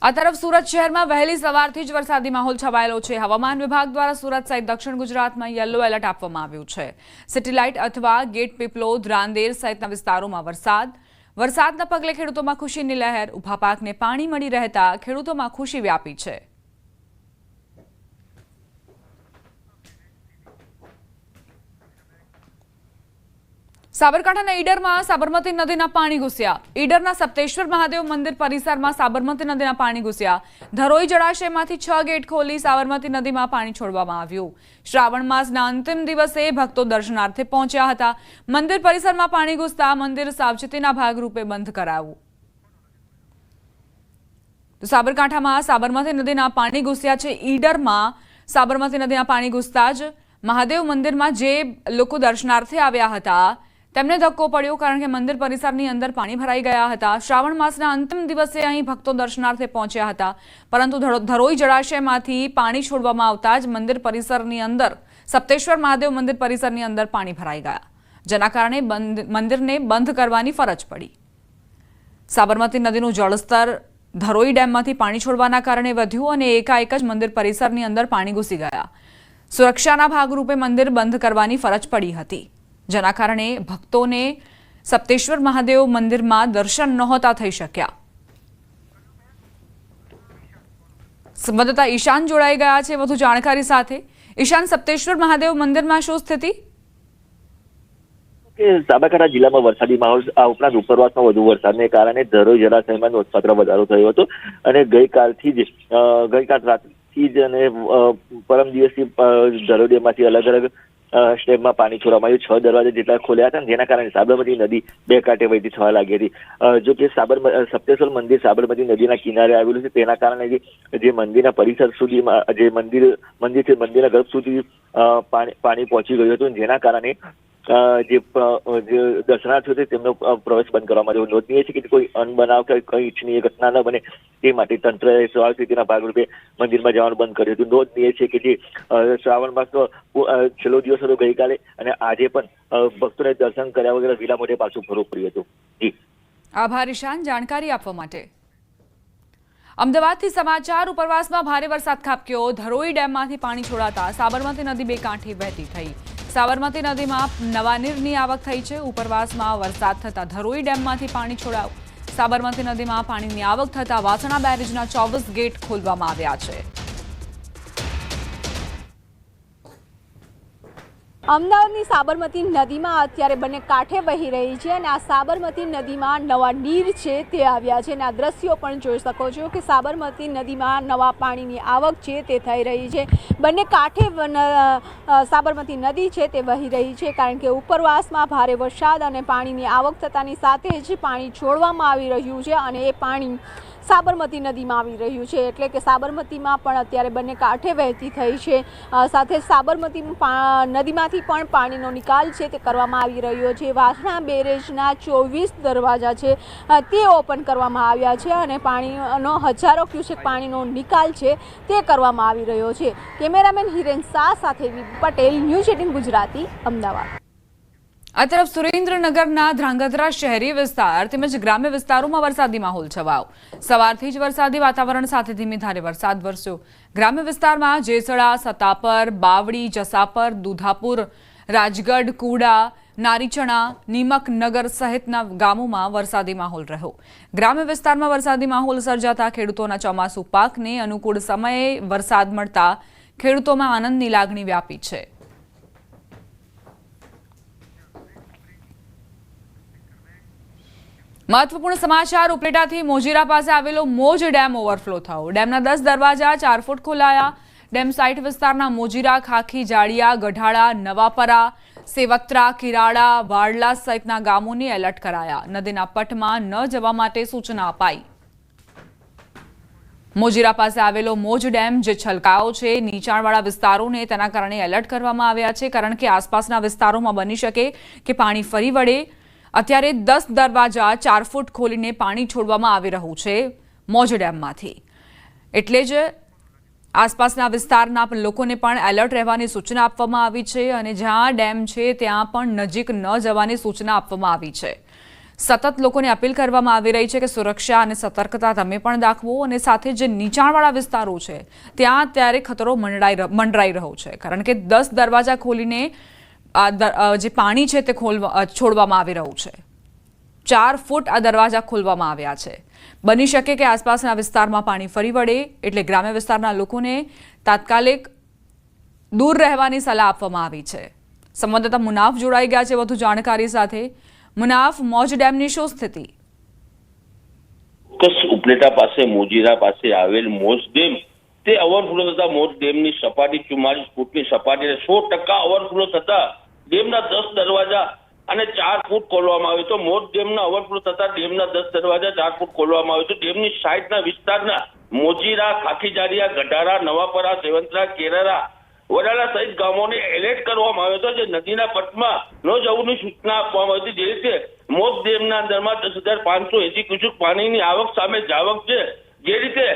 આ તરફ સુરત શહેરમાં વહેલી સવારથી જ વરસાદી માહોલ છવાયેલો છે। હવામાન વિભાગ દ્વારા સુરત સહિત દક્ષિણ ગુજરાતમાં યલો એલર્ટ આપવામાં આવ્યું છે। સિટી લાઇટ અથવા ગેટ પીપલોદ, રાંદેર સહિતના વિસ્તારોમાં વરસાદના પગલે ખેડૂતોમાં ખુશીની લહેર। ઊભા પાકને પાણી મળી રહેતા ખેડૂતોમાં ખુશી વ્યાપી છે। સાબરકાંઠાના ઈડરમાં સાબરમતી નદીના પાણી ઘૂસ્યા। ઈડરના સપ્તેશ્વર મહાદેવ મંદિર પરિસરમાં સાબરમતી નદીના પાણી ઘૂસ્યા। ધરોઈ જળાશયમાંથી 6 ગેટ ખોલી સાબરમતી નદીમાં પાણી છોડવામાં આવ્યું। શ્રાવણ માસના અંતિમ દિવસે ભક્તો દર્શનાર્થે પહોંચ્યા હતા। મંદિર પરિસરમાં પાણી ઘૂસતા મંદિર સાવચેતીના ભાગરૂપે બંધ કરાયું। સાબરકાંઠામાં સાબરમતી નદીના પાણી ઘૂસ્યા છે। ઈડરમાં સાબરમતી નદીના પાણી ઘૂસતા જ મહાદેવ મંદિરમાં જે લોકો દર્શનાર્થે આવ્યા હતા તેમને ધક્કો પડ્યો, કારણ કે મંદિર પરિસરની અંદર પાણી ભરાઈ ગયા હતા। શ્રાવણ માસના અંતિમ દિવસે અહીં ભક્તો દર્શનાર્થે પહોંચ્યા હતા, પરંતુ ધરોઈ જળાશયમાંથી પાણી છોડવામાં આવતા જ મંદિર પરિસરની અંદર સપ્તેશ્વર મહાદેવ મંદિર પરિસરની અંદર પાણી ભરાઈ ગયા, જેના કારણે મંદિરને બંધ કરવાની ફરજ પડી। સાબરમતી નદીનું જળસ્તર ધરોઈ ડેમમાંથી પાણી છોડવાના કારણે વધ્યું અને એકાએક જ મંદિર પરિસરની અંદર પાણી ઘૂસી ગયા। સુરક્ષાના ભાગરૂપે મંદિર બંધ કરવાની ફરજ પડી હતી, જેના કારણે ભક્તોને સપ્તેશ્વર મહાદેવ મંદિરમાં દર્શન નહોતા થઈ શક્યા। સંવાદદાતા ઈશાન જોડાઈ ગયા છે વધુ જાણકારી સાથે। ઈશાન, સપ્તેશ્વર મહાદેવ મંદિરમાં શું સ્થિતિ? સાબરકાંઠા જિલ્લામાં વરસાદી માહોલ આ ઉપરાંત ઉપરવાસમાં વધુ વરસાદને કારણે ધરોઈ જળાશયમાં નોંધપાત્ર વધારો થયો હતો અને ગઈકાલ રાતથી જ અને પરમ દિવસથી ધરોઈ ડેમમાંથી અલગ અલગ સ્ટેપમાં પાણી છોડવામાં આવ્યું। 6 દરવાજા જેટલા ખોલ્યા હતા, જેના કારણે સાબરમતી નદી બે કાંઠે વહેતી થવા લાગી હતી। જો કે સપ્તેશ્વર મંદિર સાબરમતી નદીના કિનારે આવેલું છે, તેના કારણે જે મંદિરના પરિસર સુધીમાં જે મંદિર છે મંદિરના ગર્ભ સુધી પાણી પહોંચી ગયું હતું, જેના કારણે જે દર્શનાર્થીઓ છે તેમનો પ્રવેશ બંધ કરવામાં આવ્યો। નોંધનીય છે કે કોઈ અનબનાવ કે કઈ ઇચ્છનીય ઘટના ન બને તે માટે તંત્રએ સાવચેતીના ભાગરૂપે મંદિરમાં જવાનું બંધ કર્યું હતું। નોંધનીય છે કે જે શ્રાવણ માસનો છેલ્લો દિવસ હતો ગઈકાલે, અને આજે પણ ભક્તોને દર્શન કર્યા વગર વિલા મોઢે પાછું ફરવું પડ્યું હતું। જી, આભાર ઈશાન જાણકારી આપવા માટે। અમદાવાદથી સમાચાર। ઉપરવાસમાં ભારે વરસાદ ખાબક્યો। ધરોઈ ડેમમાંથી પાણી છોડાતા સાબરમતી નદી બે કાંઠે વહેતી થઈ। સાબરમતી નદીમાં નવા નીરની આવક થઈ છે। ઉપરવાસમાં વરસાદ થતા ધરોઈ ડેમમાંથી પાણી છોડાયું। સાબરમતી નદીમાં પાણીની આવક થતા વાસણા બેરેજના 24 ગેટ ખોલવામાં આવ્યા છે। અમદાવાદની સાબરમતી નદીમાં અત્યારે બંને કાંઠે વહી રહી છે અને આ સાબરમતી નદીમાં નવા નીર છે તે આવ્યા છે અને આ દ્રશ્યો પણ જોઈ શકો છો કે સાબરમતી નદીમાં નવા પાણીની આવક છે તે થઈ રહી છે। બંને કાંઠે સાબરમતી નદી છે તે વહી રહી છે, કારણ કે ઉપરવાસમાં ભારે વરસાદ અને પાણીની આવક થતાની સાથે જ પાણી છોડવામાં આવી રહ્યું છે અને એ પાણી સાબરમતી નદીમાં આવી રહ્યું છે, એટલે કે સાબરમતીમાં પણ અત્યારે બંને કાંઠે વહેતી થઈ છે। સાથે સાબરમતી નદીમાંથી પણ પાણીનો નિકાલ છે તે કરવામાં આવી રહ્યો છે। વાસણા બેરેજના 24 દરવાજા છે તે ઓપન કરવામાં આવ્યા છે અને પાણીનો હજારો ક્યુસેક પાણીનો નિકાલ છે તે કરવામાં આવી રહ્યો છે। કેમેરામેન હિરેન શાહ સાથે પટેલ, ન્યૂઝ 18 ગુજરાતી, અમદાવાદ। આ તરફ સુરેન્દ્રનગરના ધ્રાંગધ્રા શહેરી વિસ્તાર તેમજ ગ્રામ્ય વિસ્તારોમાં વરસાદી માહોલ છવાયો। સવારથી જ વરસાદી વાતાવરણ સાથે ધીમી ધારે વરસાદ વરસ્યો। ગ્રામ્ય વિસ્તારમાં જેસડા, સતાપર, બાવડી, જસાપર, દુધાપુર, રાજગઢ, કુડા, નારીચણા, નીમકનગર સહિતના ગામોમાં વરસાદી માહોલ રહ્યો। ગ્રામ્ય વિસ્તારમાં વરસાદી માહોલ સર્જાતા ખેડૂતોના ચોમાસુ પાકને અનુકૂળ સમયે વરસાદ મળતા ખેડૂતોમાં આનંદની લાગણી વ્યાપી છે। મહત્વપૂર્ણ સમાચાર। ઉપલેટાથી મોજીરા પાસે આવેલો મોજ ડેમ ઓવરફ્લો થયો। ડેમના 10 દરવાજા 4 ફૂટ ખોલાયા। ડેમ સાઇટ વિસ્તારના મોજીરા, ખાખી, જાડિયા, ગઢાળા, નવાપરા, સેવત્રા, કિરાડા, વાડલા સહિતના ગામોને એલર્ટ કરાયા। નદીના પટમાં ન જવા માટે સૂચના અપાઈ। મોજીરા પાસે આવેલો મોજ ડેમ જે છલકાયો છે, નીચાણવાળા વિસ્તારોને તેના કારણે એલર્ટ કરવામાં આવ્યા છે, કારણ કે આસપાસના વિસ્તારોમાં બની શકે કે પાણી ફરી વળે। અત્યારે 10 દરવાજા 4 ફૂટ ખોલીને પાણી છોડવામાં આવી રહ્યું છે મોજ ડેમમાંથી, એટલે જ આસપાસના વિસ્તારના લોકોને પણ એલર્ટ રહેવાની સૂચના આપવામાં આવી છે અને જ્યાં ડેમ છે ત્યાં પણ નજીક ન જવાની સૂચના આપવામાં આવી છે। સતત લોકોને અપીલ કરવામાં આવી રહી છે કે સુરક્ષા અને સતર્કતા તમે પણ દાખવો અને સાથે જે નીચાણવાળા વિસ્તારો છે ત્યાં અત્યારે ખતરો મંડરાઈ રહ્યો છે, કારણ કે 10 દરવાજા ખોલીને જે પાણી છે તે છોડવામાં આવી રહ્યું છે. 4 ફૂટ આ દરવાજા ખોલવામાં આવ્યા છે. બની શકે કે આસપાસના વિસ્તારમાં પાણી ફરી વળે, એટલે ગ્રામ્ય વિસ્તારના લોકોને તાત્કાલિક દૂર રહેવાની સલાહ આપવામાં આવી છે. સંવાદદાતા મુનાફ જોડાઈ ગયા છે વધુ જાણકારી સાથે. મુનાફ, મોજ ડેમની શું સ્થિતિ? ઉપલેટા પાસે મોજીરા પાસે આવેલ મોજ ડેમ તે ઓવરફ્લો થતા મોજ ડેમની સપાટી 44 ફૂટની સપાટી 100% ઓવરફ્લો થતા ડેમના 10 દરવાજા અને 4 ફૂટ ખોલવામાં આવ્યો તો મોજ ડેમના ઓવરફ્લો થતા ડેમના 10 દરવાજા 4 ફૂટ ખોલવામાં આવ્યો તો ડેમની સાઈડના વિસ્તારના મોજીરા, ખાખીજારિયા, ગઢારા, નવાપરા, સેવંતરા, કેરારા, વડાલા સહિત ગામોને એલર્ટ કરવામાં આવ્યો હતો, જે નદીના પટમાં ન જવાની સૂચના આપવામાં આવી હતી. જે રીતે મોજ ડેમના અંદરમાં 10,580 ક્યુસેક પાણીની આવક સામે જાવક છે. જે રીતે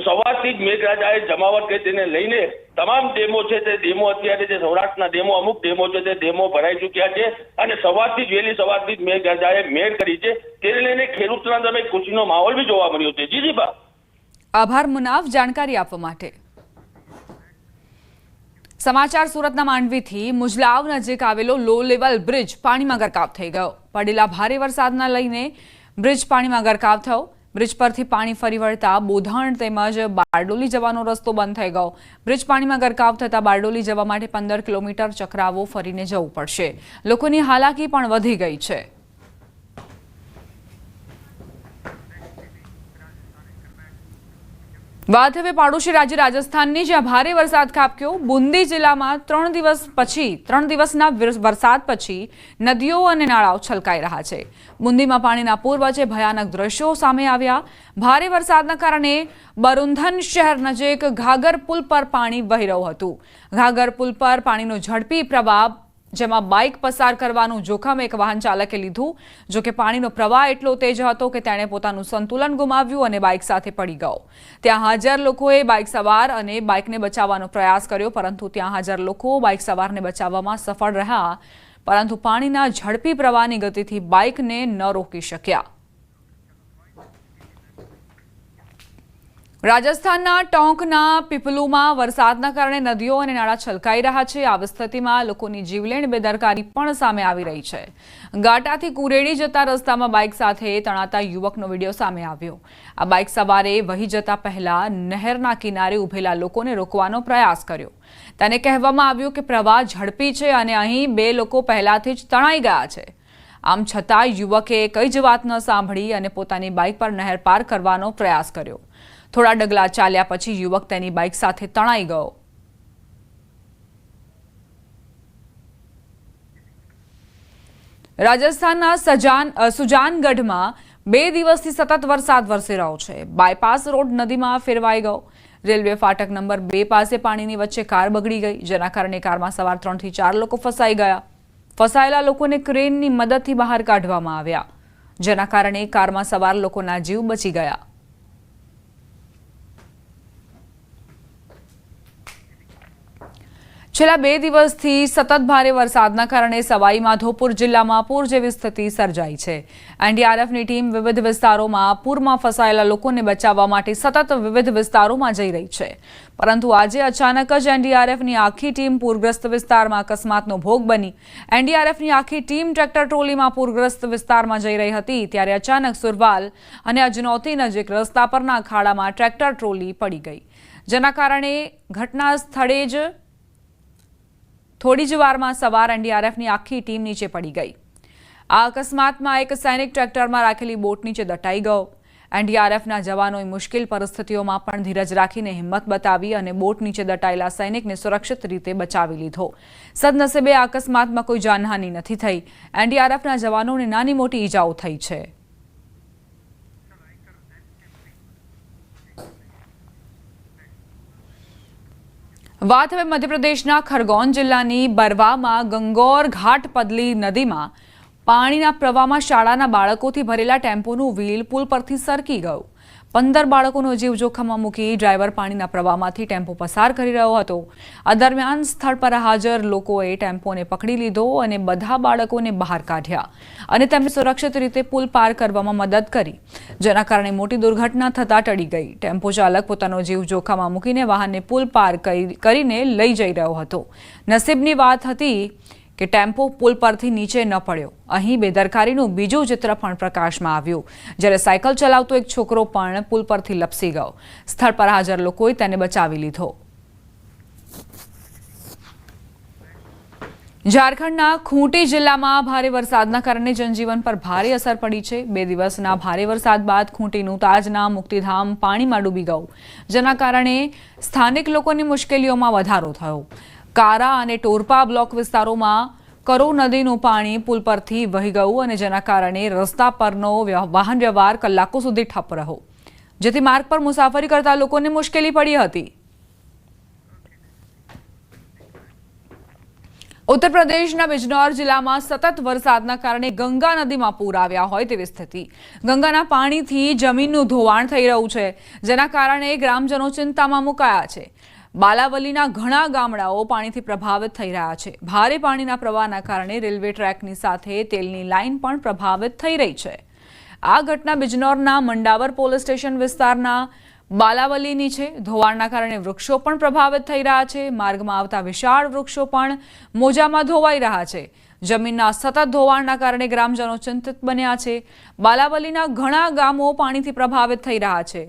સવારથી જ મેઘરાજાએ જમાવટ કરી તેને લઈને તમામ ડેમો છે તે ડેમો અત્યારે જે સૌરાષ્ટ્રના ડેમો અમુક ડેમો છે તે ડેમો ભરાઈ ચૂક્યા છે અને વહેલી સવારથી જ મેઘરાજાએ મેઘ કરી છે. તેને લઈને ખેડૂતોના તમે ખુશીનો માહોલ બી જોવા મળ્યો છે. જી બા. આભાર મુનાફ જાણકારી આપવા માટે. સમાચાર સુરતના માંડવીથી. મુજલાવ નજીક આવેલો લો લેવલ બ્રિજ પાણીમાં ગરકાવ થઈ ગયો. પડેલા ભારે વરસાદના લઈને બ્રિજ પાણીમાં ગરકાવ થયો. બ્રિજ પરથી પાણી ફરી વળતા બોધાણ તેમજ બારડોલી જવાનો રસ્તો બંધ થઈ ગયો. બ્રિજ પાણીમાં ગરકાવ થતા બારડોલી જવા માટે 15 કિલોમીટર ચક્રાવો ફરીને જવું પડશે. લોકોની હાલાકી પણ વધી ગઈ છે. વાત હવે પાડોશી રાજ્ય રાજસ્થાનની, જ્યાં ભારે વરસાદ ખાબક્યો. બુંદી જિલ્લામાં 3 દિવસના વરસાદ પછી નદીઓ અને નાળાઓ છલકાઈ રહ્યા છે. બુંદીમાં પાણીના પૂર વચ્ચે ભયાનક દ્રશ્યો સામે આવ્યા. ભારે વરસાદના કારણે બરુંધન શહેર નજીક ઘાઘર પુલ પર પાણી વહી રહ્યું હતું. ઘાઘર પુલ પર પાણીનો ઝડપી પ્રવાહ, જેમાં બાઇક પસાર કરવાનું જોખમ એક વાહન ચાલકે લીધું. જોકે પાણીનો પ્રવાહ એટલો તેજ હતો કે તેણે પોતાનું સંતુલન ગુમાવ્યું અને બાઇક સાથે પડી ગયો. ત્યાં હાજર લોકોએ બાઇક સવાર અને બાઇકને બચાવવાનો પ્રયાસ કર્યો, પરંતુ ત્યાં હાજર લોકો બાઇક સવારને બચાવવામાં સફળ રહ્યા, પરંતુ પાણીના ઝડપી પ્રવાહની ગતિથી બાઇકને ન રોકી શક્યા. રાજસ્થાનના ટોંકના પીપલુમાં વરસાદના કારણે નદીઓ અને નાળા છલકાઈ રહ્યા છે. આવી સ્થિતિમાં લોકોની જીવલેણ બેદરકારી પણ સામે આવી રહી છે. ગાટાથી કુરેડી જતા રસ્તામાં બાઇક સાથે તણાતા યુવકનો વિડીયો સામે આવ્યો. આ બાઇક સવારે વહી જતા પહેલા નહેરના કિનારે ઉભેલા લોકોને રોકવાનો પ્રયાસ કર્યો. તેને કહેવામાં આવ્યું કે પ્રવાહ ઝડપી છે અને અહીં 2 લોકો પહેલાથી જ તણાઈ ગયા છે. આમ છતાં યુવકે કઈ જ વાત ન સાંભળી અને પોતાની બાઇક પર નહેર પાર કરવાનો પ્રયાસ કર્યો. થોડા ડગલા ચાલ્યા પછી યુવક તેની બાઇક સાથે તણાઈ ગયો. રાજસ્થાનના સુજાનગઢમાં 2 દિવસથી સતત વરસાદ વરસી રહ્યો છે. બાયપાસ રોડ નદીમાં ફેરવાઈ ગયો. રેલવે ફાટક નંબર 2 પાસે પાણીની વચ્ચે કાર બગડી ગઈ, જેના કારણે કારમાં સવાર 3 થી 4 લોકો ફસાઈ ગયા. ફસાયેલા લોકોને ક્રેનની મદદથી બહાર કાઢવામાં આવ્યા, જેના કારણે કારમાં સવાર લોકોના જીવ બચી ગયા. છેલ્લા 2 દિવસથી સતત ભારે વરસાદના કારણે સવાઈ માધોપુર જિલ્લામાં પૂર જેવી સ્થિતિ સર્જાઈ છે. એનડીઆરએફની ટીમ વિવિધ વિસ્તારોમાં પૂરમાં ફસાયેલા લોકોને બચાવવા માટે સતત વિવિધ વિસ્તારોમાં જઈ રહી છે, પરંતુ આજે અચાનક જ એનડીઆરએફની આખી ટીમ પૂરગ્રસ્ત વિસ્તારમાં અકસ્માતનો ભોગ બની. એનડીઆરએફની આખી ટીમ ટ્રેક્ટર ટ્રોલીમાં પૂરગ્રસ્ત વિસ્તારમાં જઈ રહી હતી, ત્યારે અચાનક સુરવાલ અને અજનૌતી નજીક રસ્તા પરના ખાડામાં ટ્રેક્ટર ટ્રોલી પડી ગઈ, જેના કારણે ઘટના સ્થળે જ થોડી જ વારમાં સવાર એનડીઆરએફની આખી ટીમ નીચે પડી ગઈ. આ અકસ્માતમાં એક સૈનિક ટ્રેક્ટરમાં રાખેલી બોટ નીચે દટાઈ ગયો. એનડીઆરએફના જવાનોએ મુશ્કેલ પરિસ્થિતિઓમાં પણ ધીરજ રાખીને હિંમત બતાવી અને બોટ નીચે દટાયેલા સૈનિકને સુરક્ષિત રીતે બચાવી લીધો. સદનસીબે આ અકસ્માતમાં કોઈ જાનહાનિ નથી થઈ. એનડીઆરએફના જવાનોને નાની મોટી ઈજાઓ થઈ છે. વાત હવે મધ્યપ્રદેશના ખરગોન જિલ્લાની બરવામાં ગંગોર ઘાટ પદલી નદીમાં પાણીના પ્રવાહમાં શાળાના બાળકોથી ભરેલા ટેમ્પોનું વ્હીલ પુલ પરથી સરકી ગયું. 15 બાળકોનો જીવ જોખમમાં મૂકી ડ્રાઈવર પાણીના પ્રવાહમાંથી ટેમ્પો પસાર કરી રહ્યો હતો। આ દરમિયાન સ્થળ પર હાજર લોકોએ ટેમ્પોને પકડી લીધો અને બધા બાળકોને બહાર કાઢ્યા અને તેમને સુરક્ષિત રીતે પુલ પાર કરવામાં મદદ કરી, જેના કારણે મોટી દુર્ઘટના થતા ટળી ગઈ। ટેમ્પો ચાલક પોતાનો જીવ જોખમમાં મૂકીને વાહનને પુલ પાર કરીને લઈ જઈ રહ્યો હતો। નસીબની વાત હતી કે ટેમ્પો પુલ પરથી નીચે ન પડ્યો। અહીં બેદરકારીનું બીજું ચિત્ર પણ પ્રકાશમાં આવ્યું, જ્યારે સાયકલ ચલાવતો એક છોકરો પણ પુલ પરથી લપસી ગયો। સ્થળ પર હાજર લોકોએ તેને બચાવી લીધો। ઝારખંડના ખૂંટી જિલ્લામાં ભારે વરસાદના કારણે જનજીવન પર ભારે અસર પડી છે। 2 દિવસના ભારે વરસાદ બાદ ખૂંટીનું તાજના મુક્તિધામ પાણીમાં ડૂબી ગયું, જેના કારણે સ્થાનિક લોકોની મુશ્કેલીઓમાં વધારો થયો। કારા અને ટોરપા બ્લોક વિસ્તારોમાં કરો નદીનું પાણી પુલ પરથી વહી ગયું અને જેના કારણે રસ્તા પરનો વાહન વ્યવહાર કલાકો સુધી ઠપ રહ્યો, જેથી માર્ગ પર મુસાફરી કરતા લોકોને મુશ્કેલી પડી હતી। ઉત્તર પ્રદેશના બિજનૌર જિલ્લામાં સતત વરસાદના કારણે ગંગા નદીમાં પૂર આવ્યા હોય તેવી સ્થિતિ। ગંગાના પાણીથી જમીનનું ધોવાણ થઈ રહ્યું છે, જેના કારણે ગ્રામજનો ચિંતામાં મુકાયા છે। બાલાવલીના ઘણા ગામડાઓ પાણીથી પ્રભાવિત થઈ રહ્યા છે। ભારે પાણીના પ્રવાહના કારણે રેલવે ટ્રેકની સાથે તેલની લાઇન પણ પ્રભાવિત થઈ રહી છે। આ ઘટના બિજનૌરના મંડાવર પોલીસ સ્ટેશન વિસ્તારના બાલાવલીની છે। ધોવાણના કારણે વૃક્ષો પણ પ્રભાવિત થઈ રહ્યા છે। માર્ગમાં આવતા વિશાળ વૃક્ષો પણ મોજામાં ધોવાઈ રહ્યા છે। જમીનના સતત ધોવાણના કારણે ગ્રામજનો ચિંતિત બન્યા છે। બાલાવલીના ઘણા ગામો પાણીથી પ્રભાવિત થઈ રહ્યા છે।